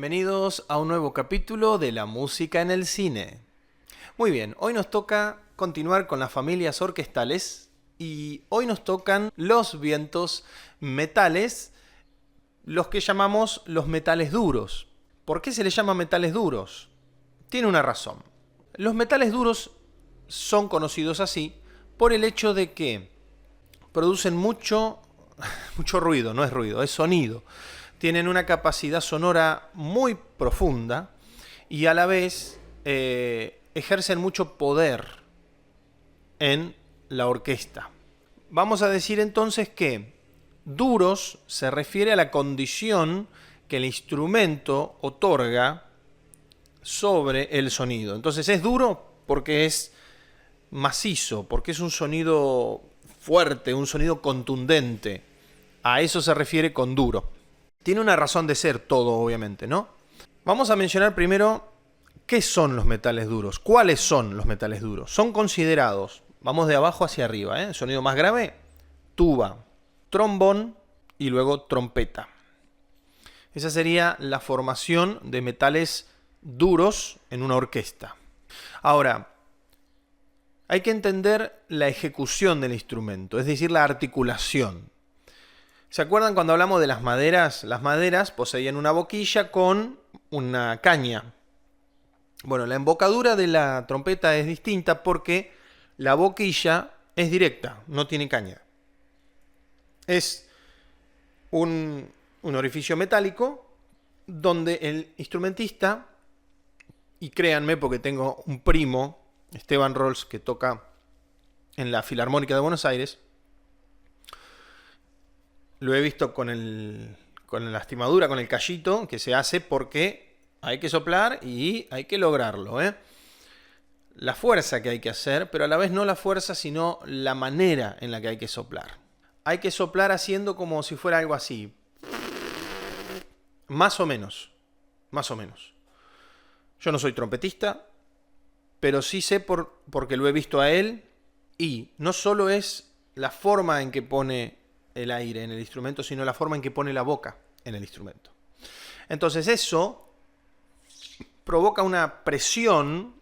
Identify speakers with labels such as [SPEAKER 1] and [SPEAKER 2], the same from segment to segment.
[SPEAKER 1] Bienvenidos a un nuevo capítulo de la música en el cine. Muy bien, hoy nos toca continuar con las familias orquestales y hoy nos tocan los vientos metales, los que llamamos los metales duros. ¿Por qué se les llama metales duros? Tiene una razón. Los metales duros son conocidos así por el hecho de que producen mucho ruido, no es ruido, es sonido. Tienen una capacidad sonora muy profunda y a la vez ejercen mucho poder en la orquesta. Vamos a decir entonces que duros se refiere a la condición que el instrumento otorga sobre el sonido. Entonces es duro porque es macizo, porque es un sonido fuerte, un sonido contundente. A eso se refiere con duro. Tiene una razón de ser todo, obviamente, ¿no? Vamos a mencionar primero qué son los metales duros. ¿Cuáles son los metales duros? Son considerados, vamos de abajo hacia arriba, ¿eh? Sonido más grave, tuba, trombón y luego trompeta. Esa sería la formación de metales duros en una orquesta. Ahora, hay que entender la ejecución del instrumento, es decir, la articulación. ¿Se acuerdan cuando hablamos de las maderas? Las maderas poseían una boquilla con una caña. Bueno, la embocadura de la trompeta es distinta porque la boquilla es directa, no tiene caña. Es un orificio metálico donde el instrumentista, y créanme porque tengo un primo, Esteban Rolls, que toca en la Filarmónica de Buenos Aires. Lo he visto con la lastimadura, con el callito que se hace porque hay que soplar y hay que lograrlo, ¿eh? La fuerza que hay que hacer, pero a la vez no la fuerza, sino la manera en la que hay que soplar. Hay que soplar haciendo como si fuera algo así. Más o menos. Más o menos. Yo no soy trompetista, pero sí sé porque lo he visto a él. Y no solo es la forma en que pone el aire en el instrumento, sino la forma en que pone la boca en el instrumento. Entonces eso provoca una presión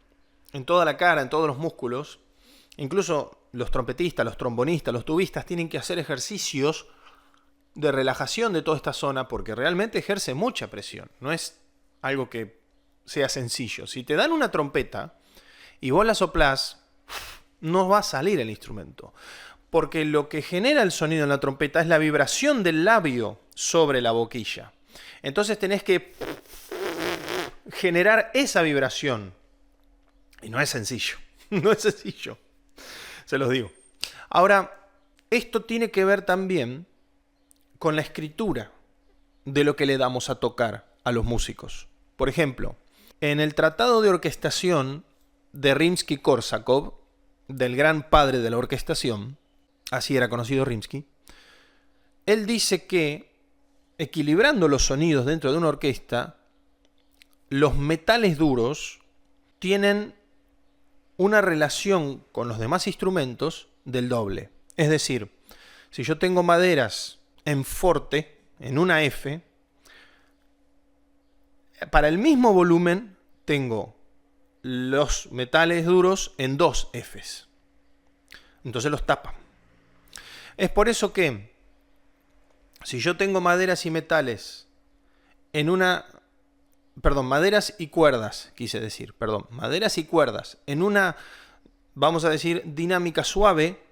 [SPEAKER 1] en toda la cara, en todos los músculos. Incluso los trompetistas, los trombonistas, los tubistas tienen que hacer ejercicios de relajación de toda esta zona porque realmente ejerce mucha presión. No es algo que sea sencillo. Si te dan una trompeta y vos la soplás, no va a salir el instrumento. Porque lo que genera el sonido en la trompeta es la vibración del labio sobre la boquilla. Entonces tenés que generar esa vibración. Y no es sencillo. No es sencillo. Se los digo. Ahora, esto tiene que ver también con la escritura de lo que le damos a tocar a los músicos. Por ejemplo, en el Tratado de Orquestación de Rimski-Kórsakov, del gran padre de la orquestación, así era conocido Rimsky, él dice que, equilibrando los sonidos dentro de una orquesta, los metales duros tienen una relación con los demás instrumentos del doble. Es decir, si yo tengo maderas en forte, en una F, para el mismo volumen tengo los metales duros en dos Fs. Entonces los tapa. Es por eso que, si yo tengo maderas y metales en una... Perdón, maderas y cuerdas, quise decir, perdón. Maderas y cuerdas en una, vamos a decir, dinámica suave,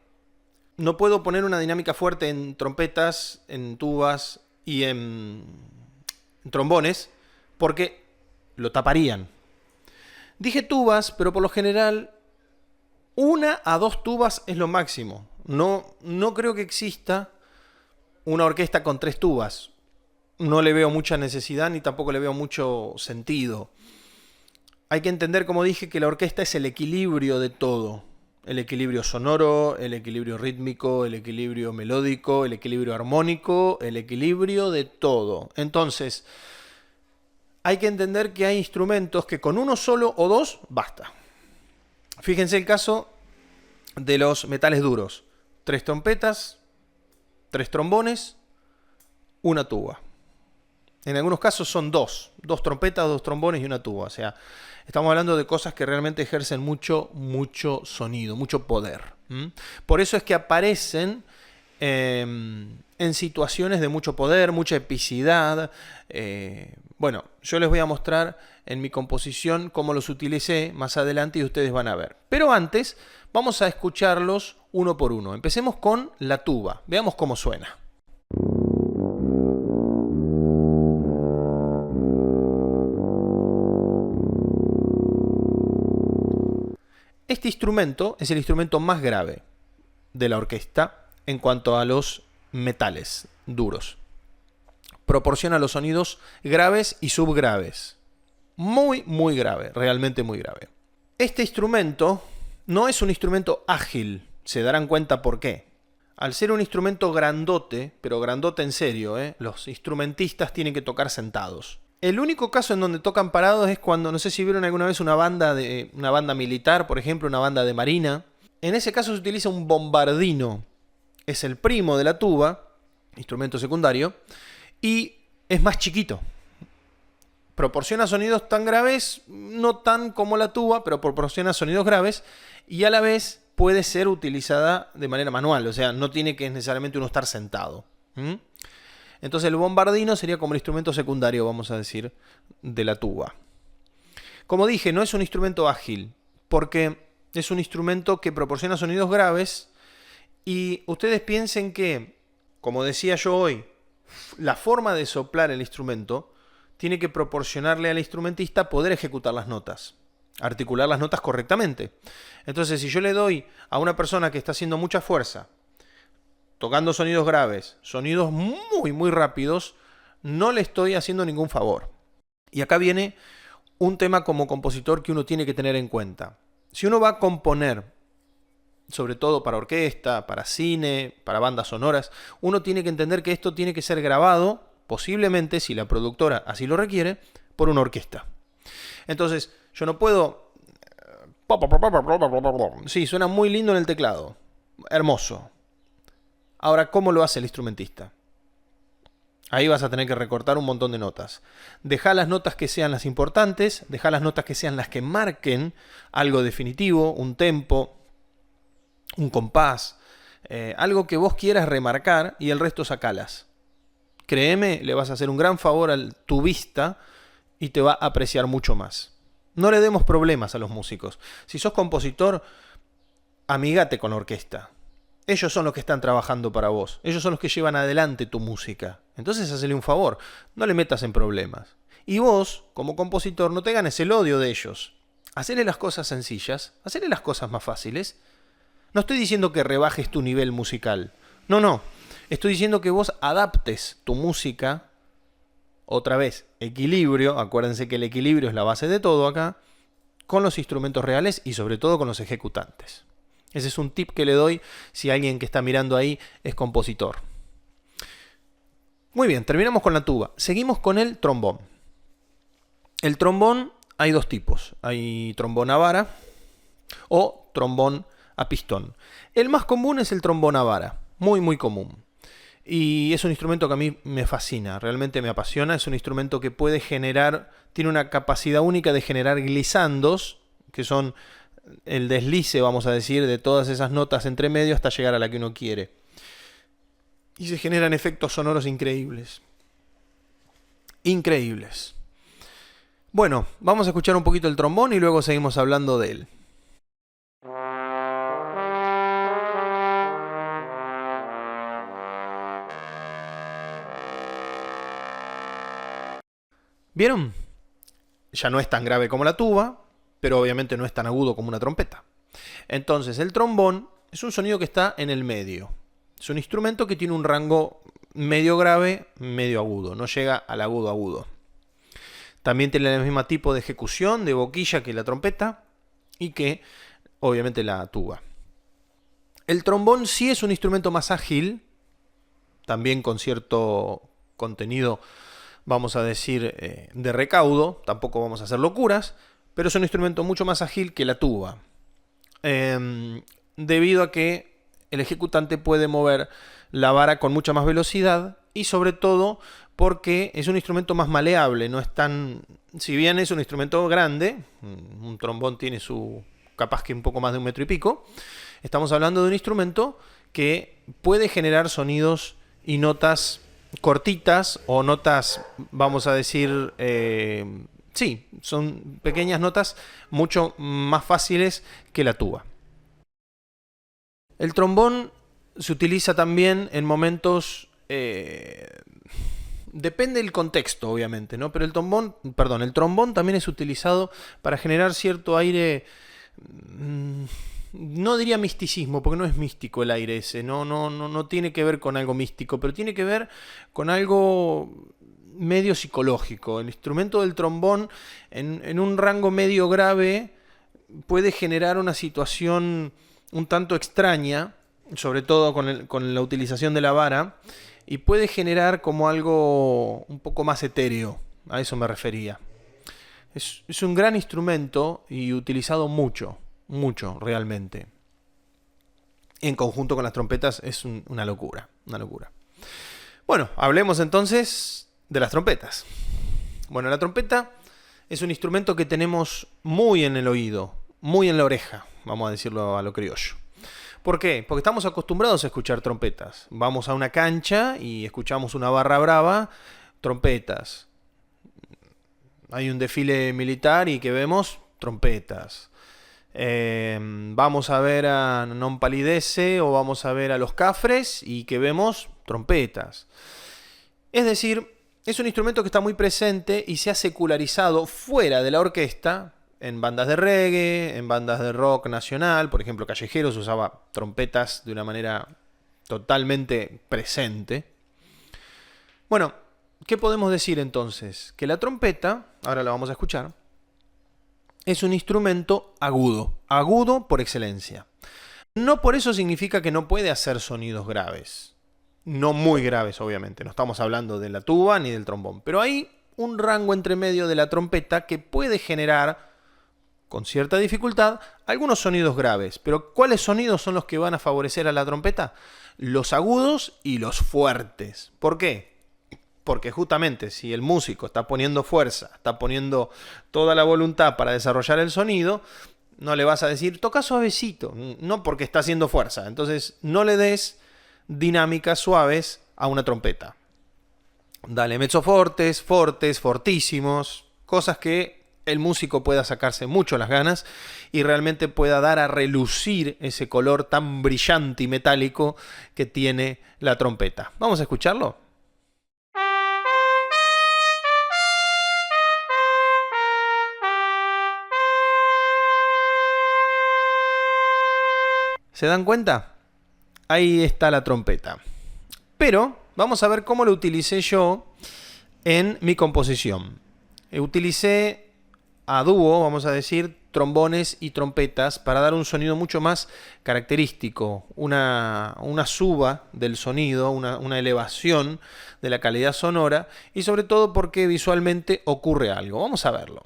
[SPEAKER 1] no puedo poner una dinámica fuerte en trompetas, en tubas y en trombones, porque lo taparían. Dije tubas, pero por lo general, 1 a 2 tubas es lo máximo. No creo que exista una orquesta con 3 tubas. No le veo mucha necesidad ni tampoco le veo mucho sentido. Hay que entender, como dije, que la orquesta es el equilibrio de todo. El equilibrio sonoro, el equilibrio rítmico, el equilibrio melódico, el equilibrio armónico, el equilibrio de todo. Entonces, hay que entender que hay instrumentos que con uno solo o dos basta. Fíjense el caso de los metales duros. 3 trompetas, 3 trombones, una tuba. En algunos casos son dos trompetas, dos trombones y una tuba. O sea, estamos hablando de cosas que realmente ejercen mucho sonido, mucho poder. Por eso es que aparecen en situaciones de mucho poder, mucha epicidad. Bueno, yo les voy a mostrar en mi composición cómo los utilicé más adelante y ustedes van a ver. Pero antes vamos a escucharlos uno por uno. Empecemos con la tuba. Veamos cómo suena. Este instrumento es el instrumento más grave de la orquesta en cuanto a los metales duros. Proporciona los sonidos graves y subgraves. Muy grave, realmente muy grave. Este instrumento no es un instrumento ágil, se darán cuenta por qué. Al ser un instrumento grandote, pero grandote en serio, los instrumentistas tienen que tocar sentados. El único caso en donde tocan parados es cuando, no sé si vieron alguna vez una banda militar, por ejemplo, una banda de marina. En ese caso se utiliza un bombardino. Es el primo de la tuba, instrumento secundario, y es más chiquito. Proporciona sonidos tan graves, no tan como la tuba, pero proporciona sonidos graves y a la vez puede ser utilizada de manera manual, o sea, no tiene que necesariamente uno estar sentado. Entonces el bombardino sería como el instrumento secundario, vamos a decir, de la tuba. Como dije, no es un instrumento ágil, porque es un instrumento que proporciona sonidos graves y ustedes piensen que, como decía yo hoy, la forma de soplar el instrumento tiene que proporcionarle al instrumentista poder ejecutar las notas, articular las notas correctamente. Entonces, si yo le doy a una persona que está haciendo mucha fuerza, tocando sonidos graves, sonidos muy rápidos, no le estoy haciendo ningún favor. Y acá viene un tema como compositor que uno tiene que tener en cuenta. Si uno va a componer, sobre todo para orquesta, para cine, para bandas sonoras, uno tiene que entender que esto tiene que ser grabado, posiblemente, si la productora así lo requiere, por una orquesta. Entonces, yo no puedo... Sí, suena muy lindo en el teclado. Hermoso. Ahora, ¿cómo lo hace el instrumentista? Ahí vas a tener que recortar un montón de notas. Dejá las notas que sean las importantes, dejá las notas que sean las que marquen algo definitivo, un tempo, un compás, algo que vos quieras remarcar y el resto sacalas. Créeme, le vas a hacer un gran favor a tu vista y te va a apreciar mucho más. No le demos problemas a los músicos. Si sos compositor, amigate con la orquesta. Ellos son los que están trabajando para vos. Ellos son los que llevan adelante tu música. Entonces, hacele un favor. No le metas en problemas. Y vos, como compositor, no te ganes el odio de ellos. Hacele las cosas sencillas. Hacele las cosas más fáciles. No estoy diciendo que rebajes tu nivel musical. No. Estoy diciendo que vos adaptes tu música. Otra vez, equilibrio. Acuérdense que el equilibrio es la base de todo acá. Con los instrumentos reales y sobre todo con los ejecutantes. Ese es un tip que le doy si alguien que está mirando ahí es compositor. Muy bien, terminamos con la tuba. Seguimos con el trombón. El trombón hay dos tipos. Hay trombón a vara o trombón a pistón. El más común es el trombón a vara. Muy común. Y es un instrumento que a mí me fascina, realmente me apasiona. Es un instrumento que puede generar, tiene una capacidad única de generar glisandos, que son el deslice, vamos a decir, de todas esas notas entre medio hasta llegar a la que uno quiere. Y se generan efectos sonoros increíbles. Increíbles. Bueno, vamos a escuchar un poquito el trombón y luego seguimos hablando de él. ¿Vieron? Ya no es tan grave como la tuba, pero obviamente no es tan agudo como una trompeta. Entonces, el trombón es un sonido que está en el medio. Es un instrumento que tiene un rango medio grave, medio agudo. No llega al agudo agudo. También tiene el mismo tipo de ejecución, de boquilla que la trompeta y que, obviamente, la tuba. El trombón sí es un instrumento más ágil, también con cierto contenido, vamos a decir, de recaudo. Tampoco vamos a hacer locuras, pero es un instrumento mucho más ágil que la tuba. Debido a que el ejecutante puede mover la vara con mucha más velocidad y sobre todo porque es un instrumento más maleable, no es tan... Si bien es un instrumento grande, un trombón tiene su capaz que un poco más de 1 metro y pico, estamos hablando de un instrumento que puede generar sonidos y notas cortitas o notas, vamos a decir, sí, son pequeñas notas mucho más fáciles que la tuba. El trombón se utiliza también en momentos, depende del contexto obviamente, ¿no? Pero el trombón también es utilizado para generar cierto aire, no diría misticismo, porque no es místico el aire ese, no tiene que ver con algo místico, pero tiene que ver con algo medio psicológico. El instrumento del trombón en un rango medio grave puede generar una situación un tanto extraña, sobre todo con la utilización de la vara, y puede generar como algo un poco más etéreo, a eso me refería. Es un gran instrumento y utilizado mucho realmente. En conjunto con las trompetas es una locura, una locura. Bueno, hablemos entonces de las trompetas. Bueno, la trompeta es un instrumento que tenemos muy en el oído, muy en la oreja, vamos a decirlo a lo criollo. ¿Por qué? Porque estamos acostumbrados a escuchar trompetas. Vamos a una cancha y escuchamos una barra brava, trompetas. Hay un desfile militar y que vemos trompetas. Vamos a ver a Non Palidece o vamos a ver a Los Cafres y que vemos trompetas. Es decir, es un instrumento que está muy presente y se ha secularizado fuera de la orquesta, en bandas de reggae, en bandas de rock nacional. Por ejemplo, Callejeros usaba trompetas de una manera totalmente presente. Bueno, ¿qué podemos decir entonces? Que la trompeta, ahora la vamos a escuchar, es un instrumento agudo, agudo por excelencia. No por eso significa que no puede hacer sonidos graves. No muy graves, obviamente. No estamos hablando de la tuba ni del trombón. Pero hay un rango entre medio de la trompeta que puede generar, con cierta dificultad, algunos sonidos graves. Pero ¿cuáles sonidos son los que van a favorecer a la trompeta? Los agudos y los fuertes. ¿Por qué? Porque justamente si el músico está poniendo fuerza, está poniendo toda la voluntad para desarrollar el sonido, no le vas a decir, toca suavecito, no porque está haciendo fuerza. Entonces no le des dinámicas suaves a una trompeta. Dale mezzofortes, fortes, fortísimos, cosas que el músico pueda sacarse mucho las ganas y realmente pueda dar a relucir ese color tan brillante y metálico que tiene la trompeta. ¿Vamos a escucharlo? ¿Se dan cuenta? Ahí está la trompeta. Pero vamos a ver cómo lo utilicé yo en mi composición. Utilicé a dúo, vamos a decir, trombones y trompetas para dar un sonido mucho más característico, una suba del sonido, una elevación de la calidad sonora y sobre todo porque visualmente ocurre algo. Vamos a verlo.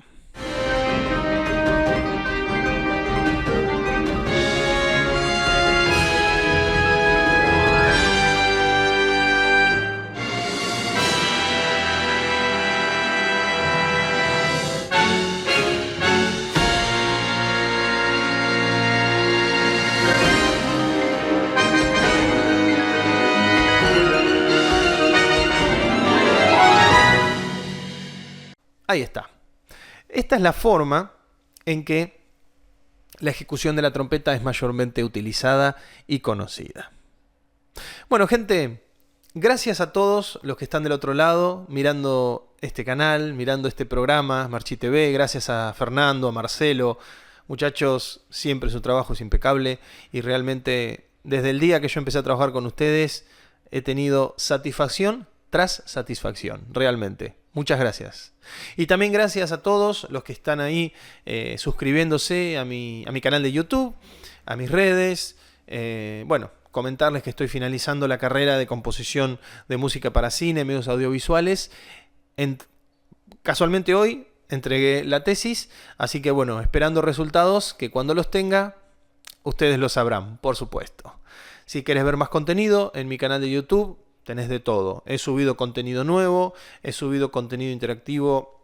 [SPEAKER 1] Ahí está. Esta es la forma en que la ejecución de la trompeta es mayormente utilizada y conocida. Bueno, gente, gracias a todos los que están del otro lado, mirando este canal, mirando este programa, Marchi TV. Gracias a Fernando, a Marcelo. Muchachos, siempre su trabajo es impecable y realmente desde el día que yo empecé a trabajar con ustedes he tenido satisfacción tras satisfacción, realmente. Muchas gracias. Y también gracias a todos los que están ahí suscribiéndose a mi canal de YouTube, a mis redes. Bueno, comentarles que estoy finalizando la carrera de composición de música para cine, medios audiovisuales. Casualmente hoy entregué la tesis, así que bueno, esperando resultados que cuando los tenga, ustedes lo sabrán, por supuesto. Si quieres ver más contenido en mi canal de YouTube, tenés de todo. He subido contenido nuevo, he subido contenido interactivo,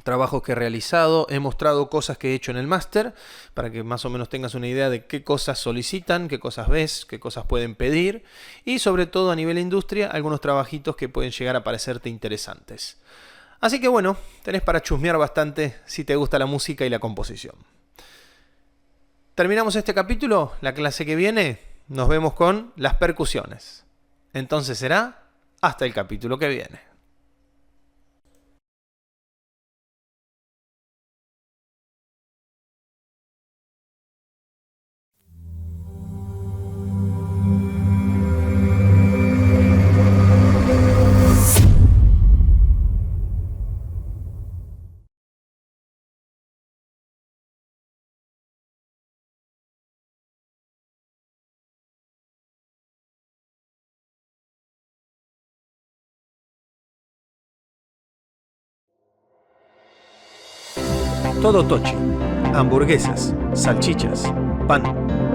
[SPEAKER 1] trabajos que he realizado, he mostrado cosas que he hecho en el máster para que más o menos tengas una idea de qué cosas solicitan, qué cosas ves, qué cosas pueden pedir y sobre todo a nivel industria algunos trabajitos que pueden llegar a parecerte interesantes. Así que bueno, tenés para chusmear bastante si te gusta la música y la composición. Terminamos este capítulo, la clase que viene nos vemos con las percusiones. Entonces será hasta el capítulo que viene. Todo Tochi. Hamburguesas, salchichas, pan,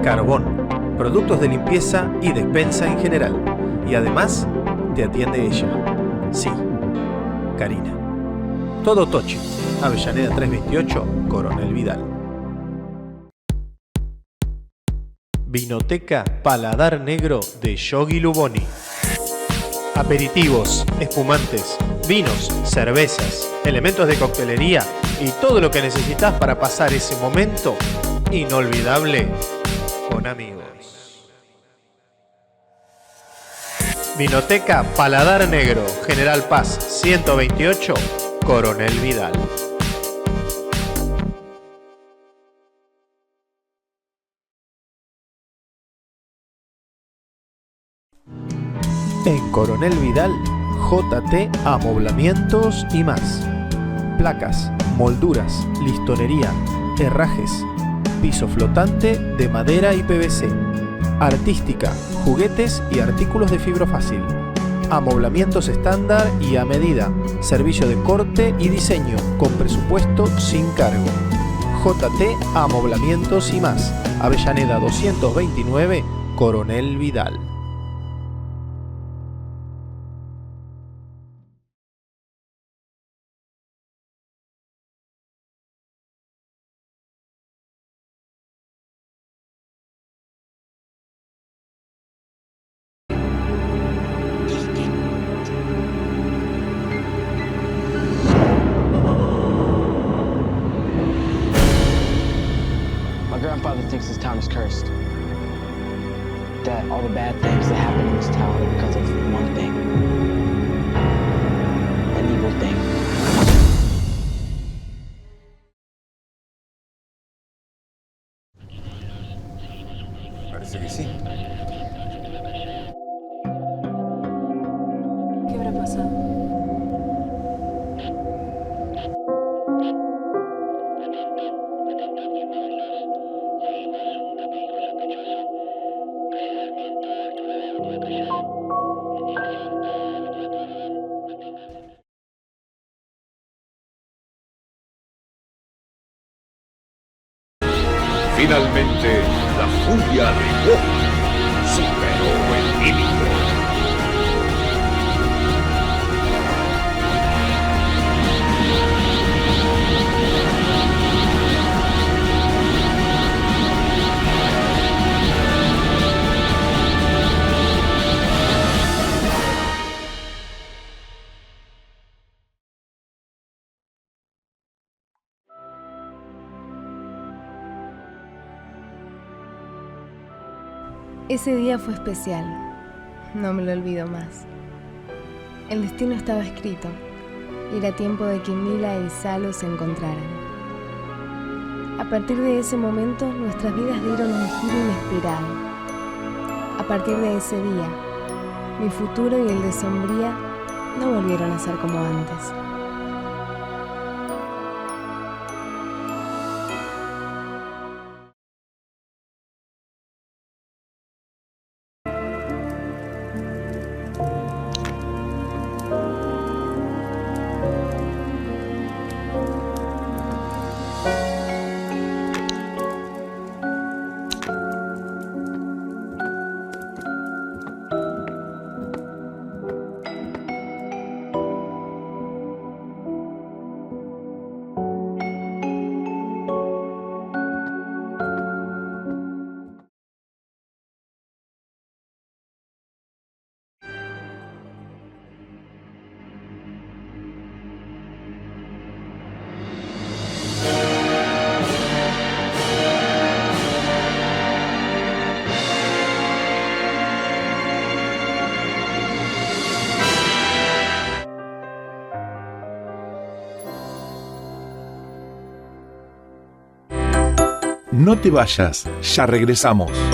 [SPEAKER 1] carbón, productos de limpieza y despensa en general. Y además, te atiende ella. Sí, Karina. Todo Tochi. Avellaneda 328, Coronel Vidal. Vinoteca Paladar Negro de Yogi Luboni. Aperitivos, espumantes, vinos, cervezas, elementos de coctelería y todo lo que necesitas para pasar ese momento inolvidable con amigos. Vinoteca Paladar Negro, General Paz 128, Coronel Vidal. En Coronel Vidal, JT Amoblamientos y más. Placas, molduras, listonería, herrajes, piso flotante de madera y PVC, artística, juguetes y artículos de fibra fácil, amoblamientos estándar y a medida, servicio de corte y diseño con presupuesto sin cargo. JT Amoblamientos y más, Avellaneda 229, Coronel Vidal.
[SPEAKER 2] Grandfather thinks this town is cursed. That all the bad things that happen in this town are because of one thing. An evil thing.
[SPEAKER 3] Parece que sí.
[SPEAKER 4] ¿Qué habrá pasado?
[SPEAKER 5] Finalmente, la furia arribó. Superó el límite.
[SPEAKER 4] Ese día fue especial, no me lo olvido más. El destino estaba escrito y era tiempo de que Mila y Salo se encontraran. A partir de ese momento, nuestras vidas dieron un giro inesperado. A partir de ese día, mi futuro y el de Sombría no volvieron a ser como antes.
[SPEAKER 6] No te vayas, ya regresamos.